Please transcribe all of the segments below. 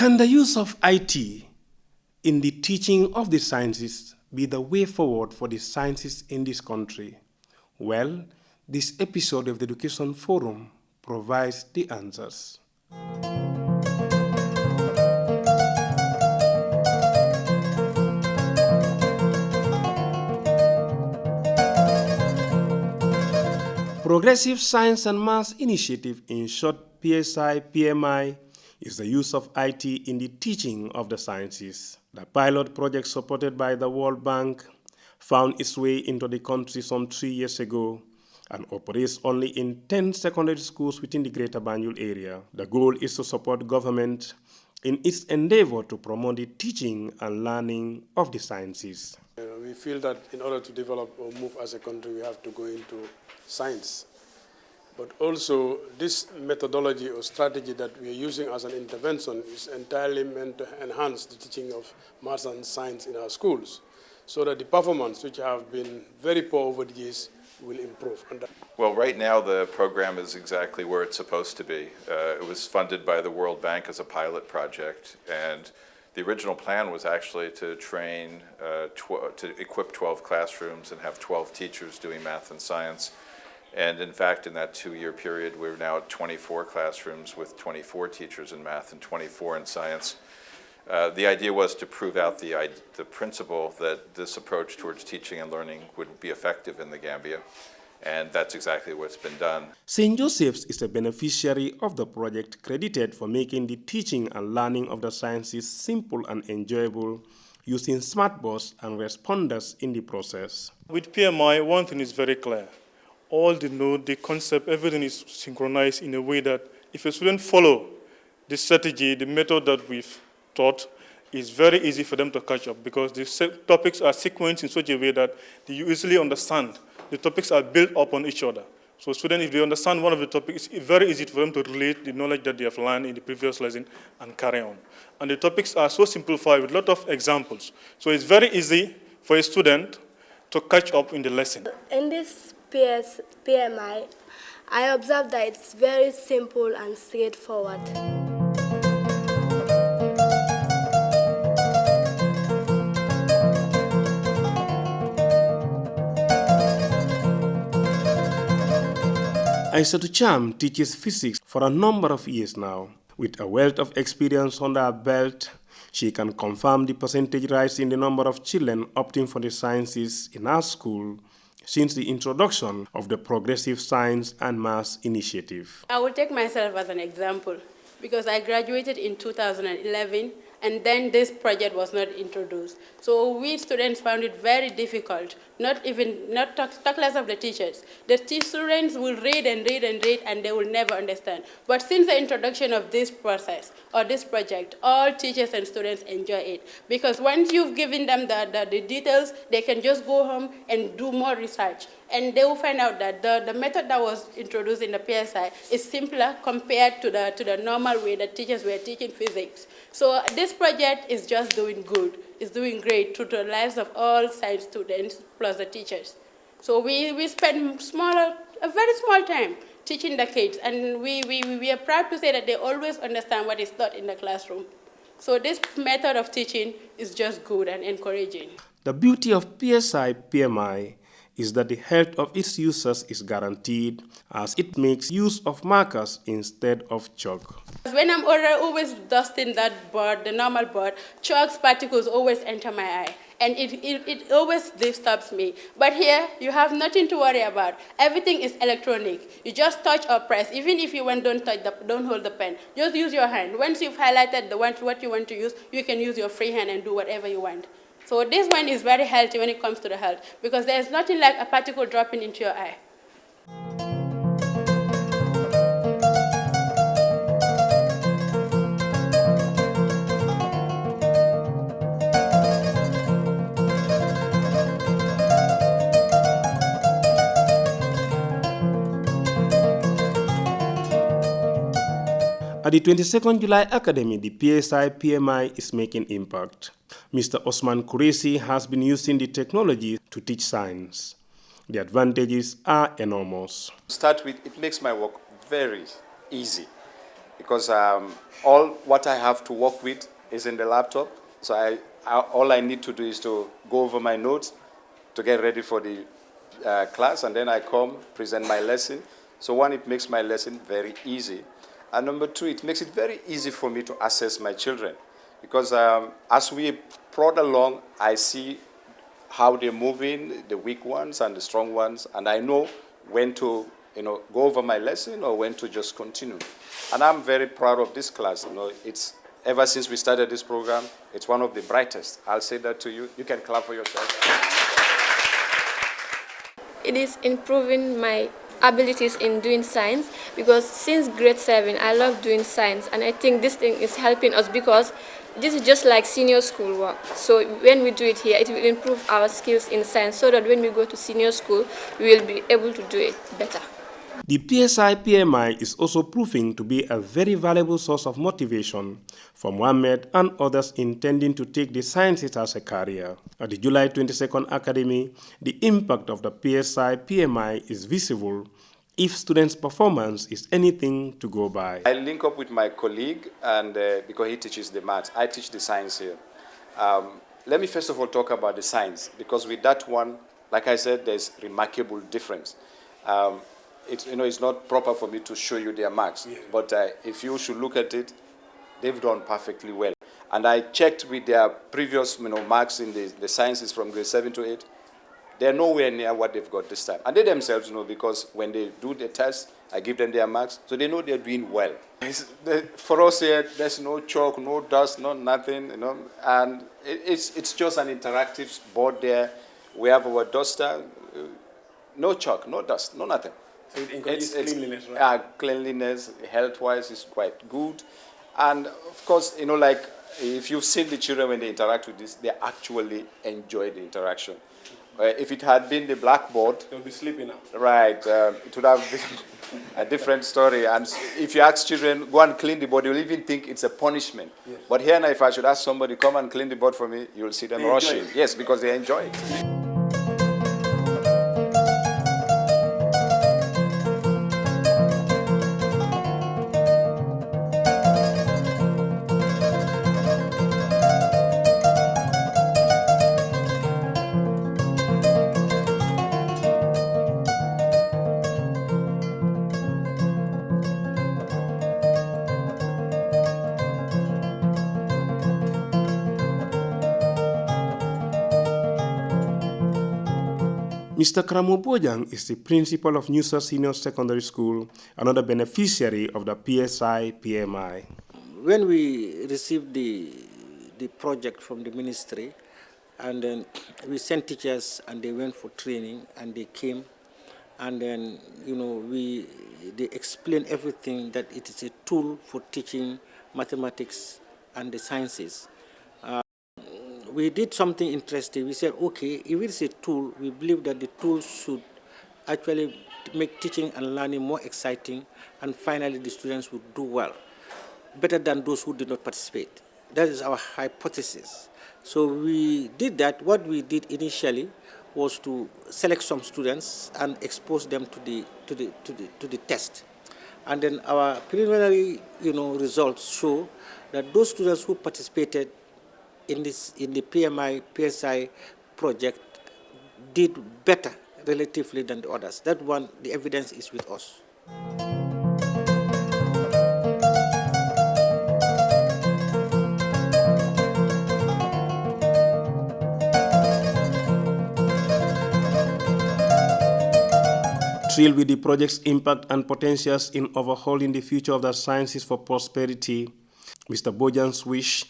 Can the use of IT in the teaching of the sciences be the way forward for the sciences in this country? Well, this episode of the Education Forum provides the answers. Progressive Science and Maths Initiative, in short PSI-PMI, is the use of IT in the teaching of the sciences. The pilot project, supported by the World Bank, found its way into the country some 3 years ago and operates only in 10 secondary schools within the Greater Banjul area. The goal is to support government in its endeavor to promote the teaching and learning of the sciences. We feel that in order to develop or move as a country, we have to go into science. But also, this methodology or strategy that we are using as an intervention is entirely meant to enhance the teaching of maths and science in our schools, so that the performance, which have been very poor over the years, will improve. Well, right now the program is exactly where it's supposed to be. It was funded by the World Bank as a pilot project, and the original plan was actually to train, to equip 12 classrooms and have 12 teachers doing math and science. And in fact, in that 2-year period, we're now at 24 classrooms with 24 teachers in math and 24 in science. The idea was to prove out the principle that this approach towards teaching and learning would be effective in the Gambia, and that's exactly what's been done. St. Joseph's is a beneficiary of the project, credited for making the teaching and learning of the sciences simple and enjoyable, using smart boards and responders in the process. With PMI, one thing is very clear. All the node, the concept, everything is synchronized in a way that if a student follow the strategy, the method that we've taught, it's very easy for them to catch up, because the topics are sequenced in such a way that you easily understand. The topics are built upon each other. So students, if they understand one of the topics, it's very easy for them to relate the knowledge that they have learned in the previous lesson and carry on. And the topics are so simplified with a lot of examples. So it's very easy for a student to catch up in the lesson. In this PMI, I observed that it's very simple and straightforward. Aissatou Cham teaches physics for a number of years now. With a wealth of experience under her belt, she can confirm the percentage rise in the number of children opting for the sciences in our school since the introduction of the Progressive Science and Maths Initiative. I will take myself as an example, because I graduated in 2011, and then this project was not introduced. So we students found it very difficult, not talk less of the teachers. The students will read and read and read, and they will never understand. But since the introduction of this process or this project, all teachers and students enjoy it, because once you've given them the details, they can just go home and do more research. And they will find out that the method that was introduced in the PSI is simpler compared to the normal way that teachers were teaching physics. So this project is just doing good. It's doing great to the lives of all science students plus the teachers. So we spend a very small time teaching the kids, and we are proud to say that they always understand what is taught in the classroom. So this method of teaching is just good and encouraging. The beauty of PSI-PMI is that the health of its users is guaranteed, as it makes use of markers instead of chalk. When I'm always dusting that board, the normal board, chalk particles always enter my eye, and it always disturbs me. But here, you have nothing to worry about. Everything is electronic. You just touch or press. Even if you don't hold the pen, just use your hand. Once you've highlighted what you want to use, you can use your free hand and do whatever you want. So this one is very healthy when it comes to the health, because there's nothing like a particle dropping into your eye. At the 22nd July Academy, the PSI-PMI is making impact. Mr. Osman Kuresi has been using the technology to teach science. The advantages are enormous. To start with, it makes my work very easy. because all what I have to work with is in the laptop. So all I need to do is to go over my notes to get ready for the class, and then I come, present my lesson. So one, it makes my lesson very easy. And number two, it makes it very easy for me to assess my children. Because as we prod along, I see how they're moving, the weak ones and the strong ones, and I know when to go over my lesson or when to just continue. And I'm very proud of this class. It's ever since we started this program, it's one of the brightest. I'll say that to you. You can clap for yourself. It is improving my abilities in doing science, because since grade 7 I love doing science, and I think this thing is helping us because this is just like senior school work. So when we do it here, it will improve our skills in science, so that when we go to senior school, we will be able to do it better. The PSI-PMI is also proving to be a very valuable source of motivation for Mohammed and others intending to take the sciences as a career. At the July 22nd Academy, the impact of the PSI-PMI is visible if students' performance is anything to go by. I link up with my colleague, and because he teaches the maths, I teach the science here. Let me first of all talk about the science, because with that one, like I said, there's remarkable difference. It's not proper for me to show you their marks, but if you should look at it, they've done perfectly well. And I checked with their previous marks in the sciences from grade 7 to 8. They're nowhere near what they've got this time. And they themselves know, because when they do the test, I give them their marks, so they know they're doing well. For us here, there's no chalk, no dust, no nothing, and it's just an interactive board there. We have our duster, no chalk, no dust, no nothing. So it encourages cleanliness, right? Cleanliness, health-wise, is quite good. And of course, like if you've seen the children when they interact with this, they actually enjoy the interaction. If it had been the blackboard, they'll be sleeping now. Right, it would have been a different story. And if you ask children, go and clean the board, they'll even think it's a punishment. Yes. But here now, if I should ask somebody, come and clean the board for me, you'll see them rushing. Yes, because they enjoy it. Mr. Kramo Bojang is the principal of Nusa Senior Secondary School, another beneficiary of the PSI-PMI. When we received the project from the ministry, and then we sent teachers and they went for training and they came, and then they explained everything, that it is a tool for teaching mathematics and the sciences. We did something interesting. We said, okay, if it's a tool, we believe that the tool should actually make teaching and learning more exciting, and finally the students would do well, better than those who did not participate. That is our hypothesis. So we did that. What we did initially was to select some students and expose them to the test. And then our preliminary results show that those students who participated in the PSI project did better relatively than the others. That one, the evidence is with us. Thrilled with the project's impact and potentials in overhauling the future of the sciences for prosperity, Mr. Bojang's wish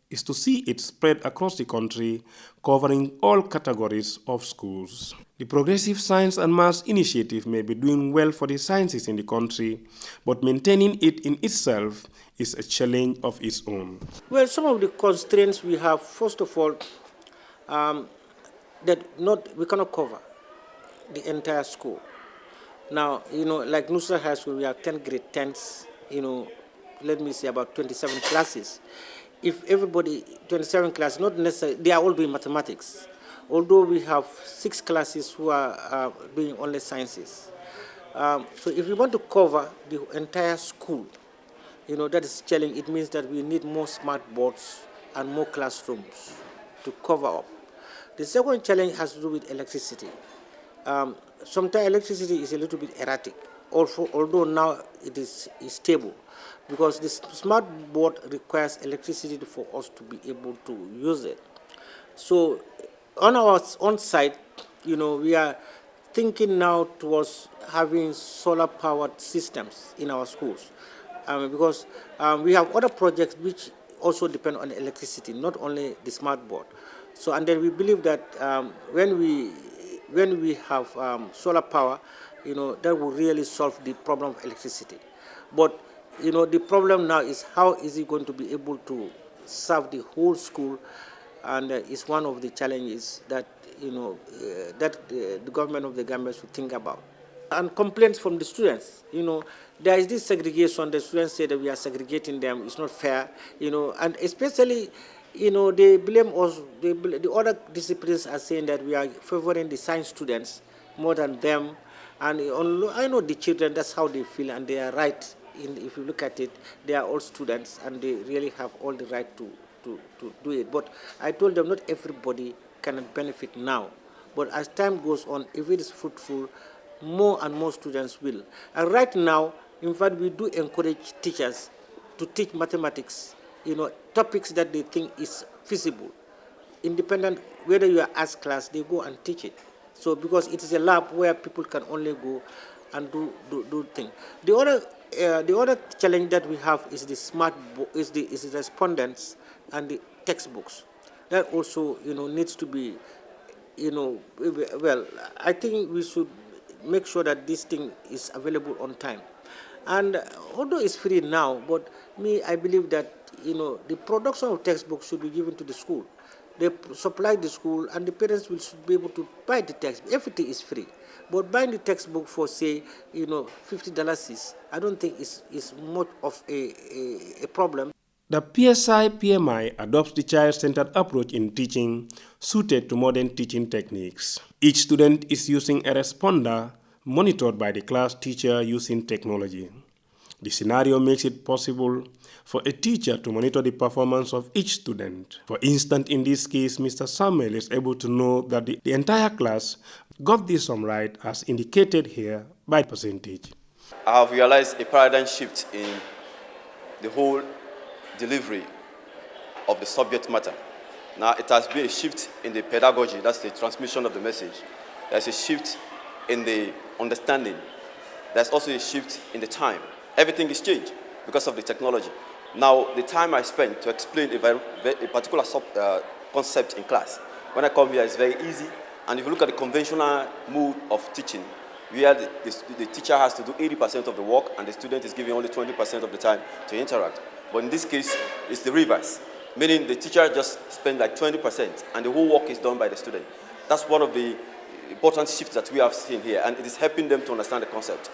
is to see it spread across the country, covering all categories of schools. The Progressive Science and Maths Initiative may be doing well for the sciences in the country, but maintaining it in itself is a challenge of its own. Well, some of the constraints we have, first of all, we cannot cover the entire school. Now, like Nusra High School, we have 10 grade 10s, let me say about 27 classes. If everybody, 27 classes, not necessarily, they are all doing mathematics, although we have 6 classes who are doing only sciences. So if we want to cover the entire school, that is challenge. It means that we need more smart boards and more classrooms to cover up. The second challenge has to do with electricity. Sometimes electricity is a little bit erratic, although now it is stable, because this smart board requires electricity for us to be able to use it. So on our own side, we are thinking now towards having solar-powered systems in our schools, because we have other projects which also depend on electricity, not only the smart board. So, and then we believe that when we have solar power, that will really solve the problem of electricity. But the problem now is how is it going to be able to serve the whole school, and it's one of the challenges that the government of the Gambia should think about. And complaints from the students, there is this segregation. The students say that we are segregating them. It's not fair, and especially, they blame us. The other disciplines are saying that we are favoring the science students more than them. And I know the children, that's how they feel, and they are right. If you look at it, they are all students, and they really have all the right to do it. But I told them not everybody can benefit now. But as time goes on, if it is fruitful, more and more students will. And right now, in fact, we do encourage teachers to teach mathematics, topics that they think is feasible. Independent, whether you are as class, they go and teach it. So because it is a lab where people can only go and do things. The other challenge that we have is the is the respondents and the textbooks. That also needs to be well, I think we should make sure that this thing is available on time. And although it's free now, but I believe that the production of textbooks should be given to the school. They supply the school, and the parents should be able to buy the textbook. Everything is free. But buying the textbook for, say, $50 I don't think is much of a problem. The PSI-PMI adopts the child-centered approach in teaching suited to modern teaching techniques. Each student is using a responder monitored by the class teacher using technology. The scenario makes it possible for a teacher to monitor the performance of each student. For instance, in this case, Mr. Samuel is able to know that the entire class got this sum right as indicated here by percentage. I have realized a paradigm shift in the whole delivery of the subject matter. Now, it has been a shift in the pedagogy, that's the transmission of the message. There's a shift in the understanding. There's also a shift in the time. Everything is changed because of the technology. Now, the time I spend to explain a particular concept in class, when I come here, is very easy. And if you look at the conventional mode of teaching, where the teacher has to do 80% of the work and the student is given only 20% of the time to interact. But in this case, it's the reverse, meaning the teacher just spends like 20% and the whole work is done by the student. That's one of the important shifts that we have seen here, and it is helping them to understand the concept.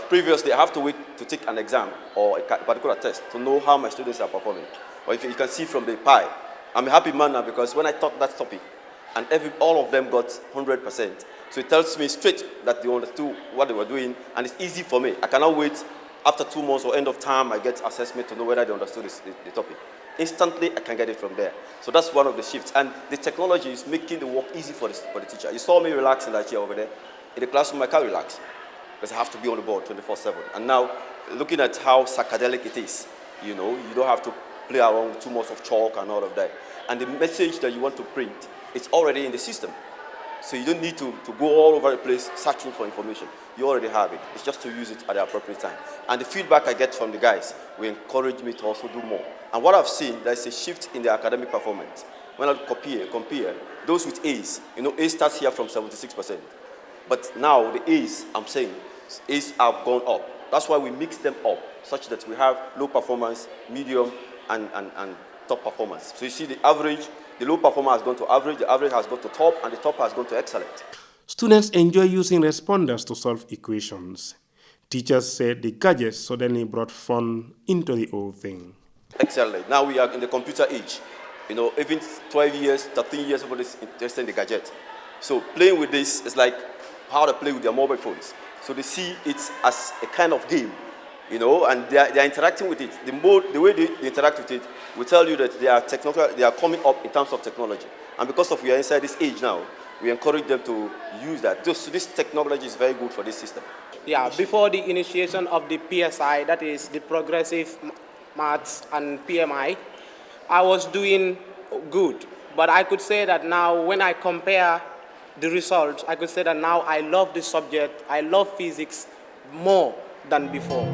Previously, I have to wait to take an exam or a particular test to know how my students are performing. Or if you can see from the pie, I'm a happy man now because when I taught that topic, and all of them got 100%. So it tells me straight that they understood what they were doing, and it's easy for me. I cannot wait after 2 months or end of term, I get assessment to know whether they understood the topic. Instantly, I can get it from there. So that's one of the shifts. And the technology is making the work easy for the teacher. You saw me relax in that chair over there. In the classroom, I can't relax because I have to be on the board 24/7. And now, looking at how psychedelic it is, you don't have to play around with 2 months of chalk and all of that. And the message that you want to print, it's already in the system. So you don't need to go all over the place searching for information. You already have it. It's just to use it at the appropriate time. And the feedback I get from the guys will encourage me to also do more. And what I've seen, there's a shift in the academic performance. When I compare those with A's, A starts here from 76%. But now the A's, I'm saying, A's have gone up. That's why we mix them up, such that we have low performance, medium, and top performance. So you see the average, the low performer has gone to average, the average has gone to top, and the top has gone to excellent. Students enjoy using responders to solve equations. Teachers said the gadgets suddenly brought fun into the whole thing. Excellent. Now we are in the computer age. Even 12 years, 13 years, everybody's interested in the gadget. So playing with this is like how to play with their mobile phones. So they see it as a kind of game. you know, and they are interacting with it. The way they interact with it will tell you that they are coming up in terms of technology. And because we are inside this age now, we encourage them to use that. So this technology is very good for this system. Yeah, before the initiation of the PSI, that is the Progressive Maths and PMI, I was doing good. But I could say that now when I compare the results, I could say that now I love this subject, I love physics more than before.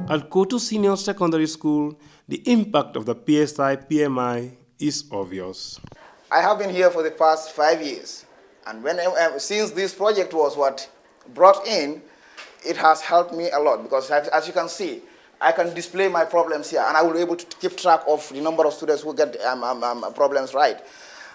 At Kotu Senior Secondary School, the impact of the PSI-PMI is obvious. I have been here for the past 5 years, and since this project was brought in, it has helped me a lot because, as you can see, I can display my problems here, and I will be able to keep track of the number of students who get problems right.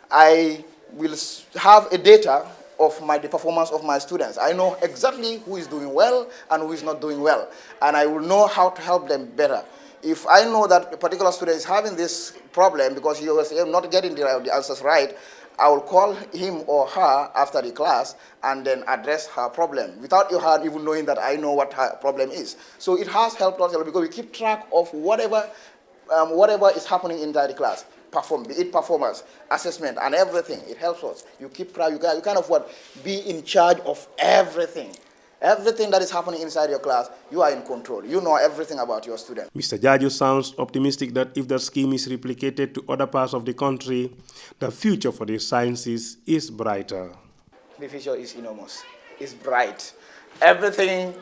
I will have a data of the performance of my students. I know exactly who is doing well and who is not doing well, and I will know how to help them better. If I know that a particular student is having this problem because he was not getting the answers right, I will call him or her after the class and then address her problem without her even knowing that I know what her problem is. So it has helped us a lot because we keep track of whatever is happening inside the class. Be it performance, assessment, and everything. It helps us. You keep track. You kind of be in charge of everything. Everything that is happening inside your class, you are in control. You know everything about your student. Mr. Jaju sounds optimistic that if the scheme is replicated to other parts of the country, the future for the sciences is brighter. The future is enormous. It's bright. Everything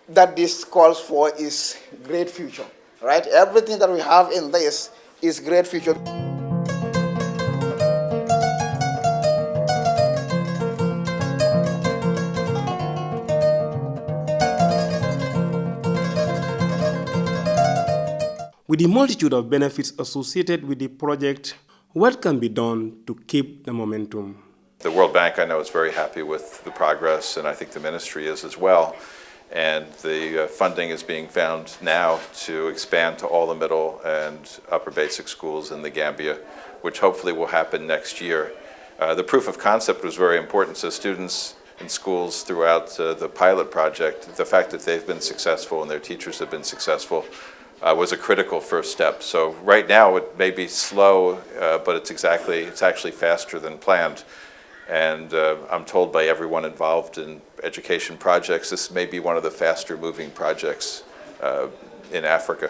that this calls for is great future, right? Everything that we have in this is great future. With the multitude of benefits associated with the project, what can be done to keep the momentum? The World Bank, I know, is very happy with the progress, and I think the ministry is as well. And the funding is being found now to expand to all the middle and upper basic schools in the Gambia, which hopefully will happen next year. The proof of concept was very important, so students in schools throughout the pilot project, the fact that they've been successful and their teachers have been successful was a critical first step. So right now it may be slow, but it's actually faster than planned. And I'm told by everyone involved in education projects, this may be one of the faster moving projects in Africa.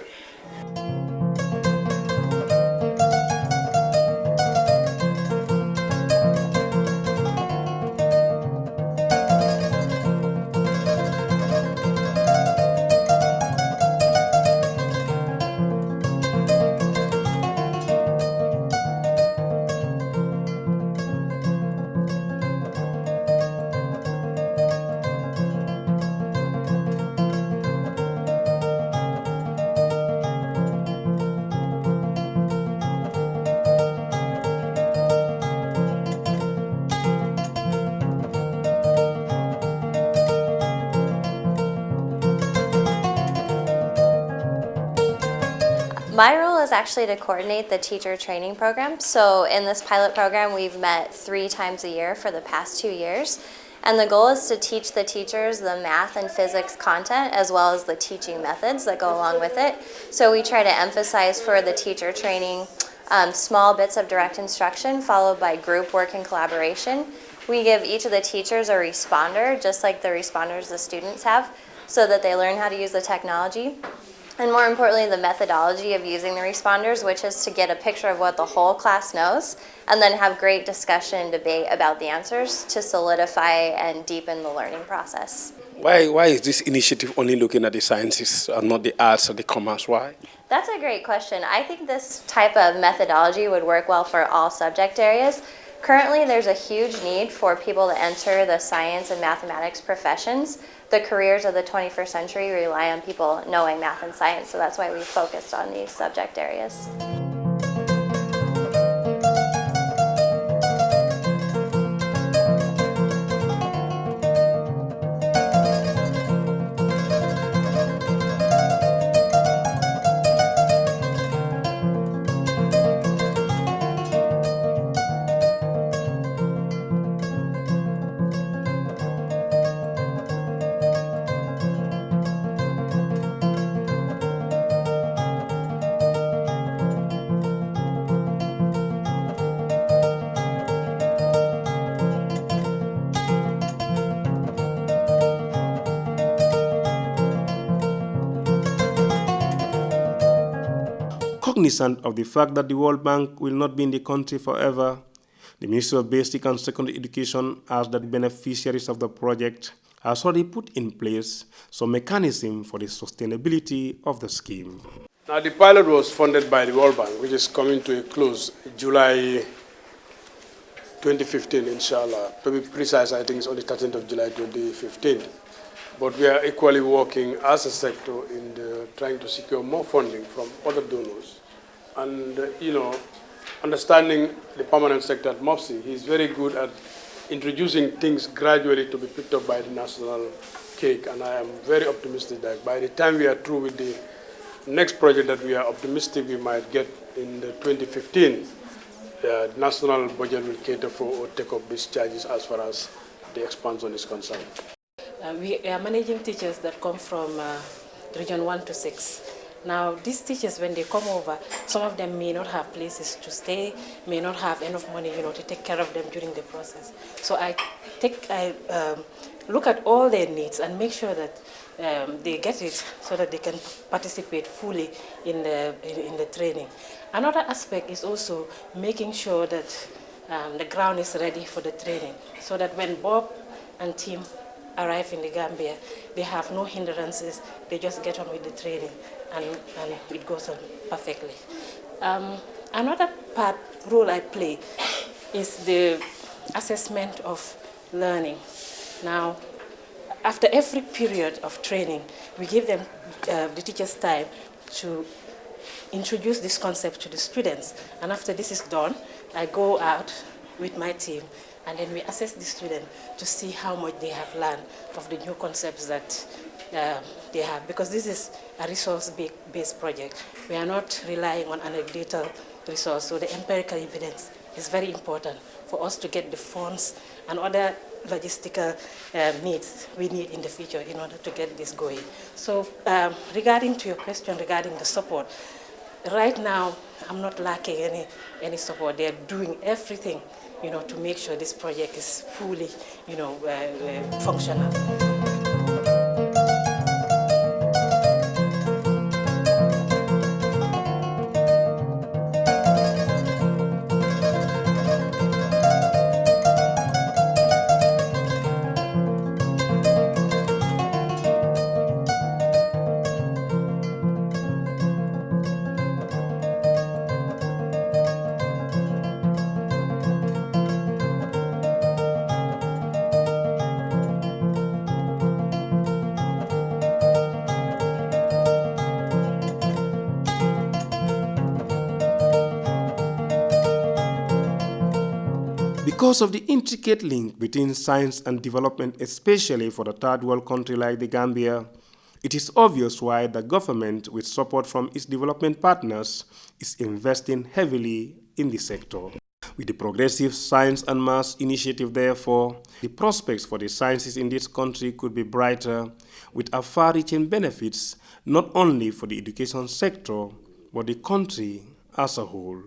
My role is actually to coordinate the teacher training program. So in this pilot program, we've met 3 times a year for the past 2 years. And the goal is to teach the teachers the math and physics content as well as the teaching methods that go along with it. So we try to emphasize for the teacher training small bits of direct instruction followed by group work and collaboration. We give each of the teachers a responder, just like the responders the students have, so that they learn how to use the technology. and more importantly, the methodology of using the responders, which is to get a picture of what the whole class knows, and then have great discussion and debate about the answers to solidify and deepen the learning process. Why is this initiative only looking at the sciences and not the arts or the commerce? Why? That's a great question. I think this type of methodology would work well for all subject areas. Currently, there's a huge need for people to enter the science and mathematics professions. The careers of the 21st century rely on people knowing math and science, so that's why we focused on these subject areas. Cognizant of the fact that the World Bank will not be in the country forever, the Ministry of Basic and Secondary Education, as the beneficiaries of the project, has already put in place some mechanism for the sustainability of the scheme. Now, the pilot was funded by the World Bank, which is coming to a close July 2015, inshallah. To be precise, I think it's only 13th of July 2015. But we are equally working as a sector in trying to secure more funding from other donors. And, understanding the permanent sector at MOPSI, he's very good at introducing things gradually to be picked up by the national cake. And I am very optimistic that by the time we are through with the next project that we are optimistic we might get in the 2015, the national budget will cater for or take up these charges as far as the expansion is concerned. We are managing teachers that come from region 1 to 6. Now, these teachers, when they come over, some of them may not have places to stay, may not have enough money, to take care of them during the process. So I look at all their needs and make sure that they get it so that they can participate fully in the training. Another aspect is also making sure that the ground is ready for the training, so that when Bob and team arrive in the Gambia, they have no hindrances, they just get on with the training and it goes on perfectly. Another role I play is the assessment of learning. Now, after every period of training, we give them, the teachers, time to introduce this concept to the students. And after this is done, I go out with my team and then we assess the student to see how much they have learned of the new concepts that they have. Because this is a resource-based project. We are not relying on anecdotal resource, so the empirical evidence is very important for us to get the funds and other logistical needs we need in the future in order to get this going. So regarding to your question regarding the support, right now I'm not lacking any support. They are doing everything to make sure this project is fully functional. Because of the intricate link between science and development, especially for a third world country like the Gambia, it is obvious why the government, with support from its development partners, is investing heavily in the sector. With the Progressive Science and Maths Initiative, therefore, the prospects for the sciences in this country could be brighter, with a far-reaching benefits not only for the education sector, but the country as a whole.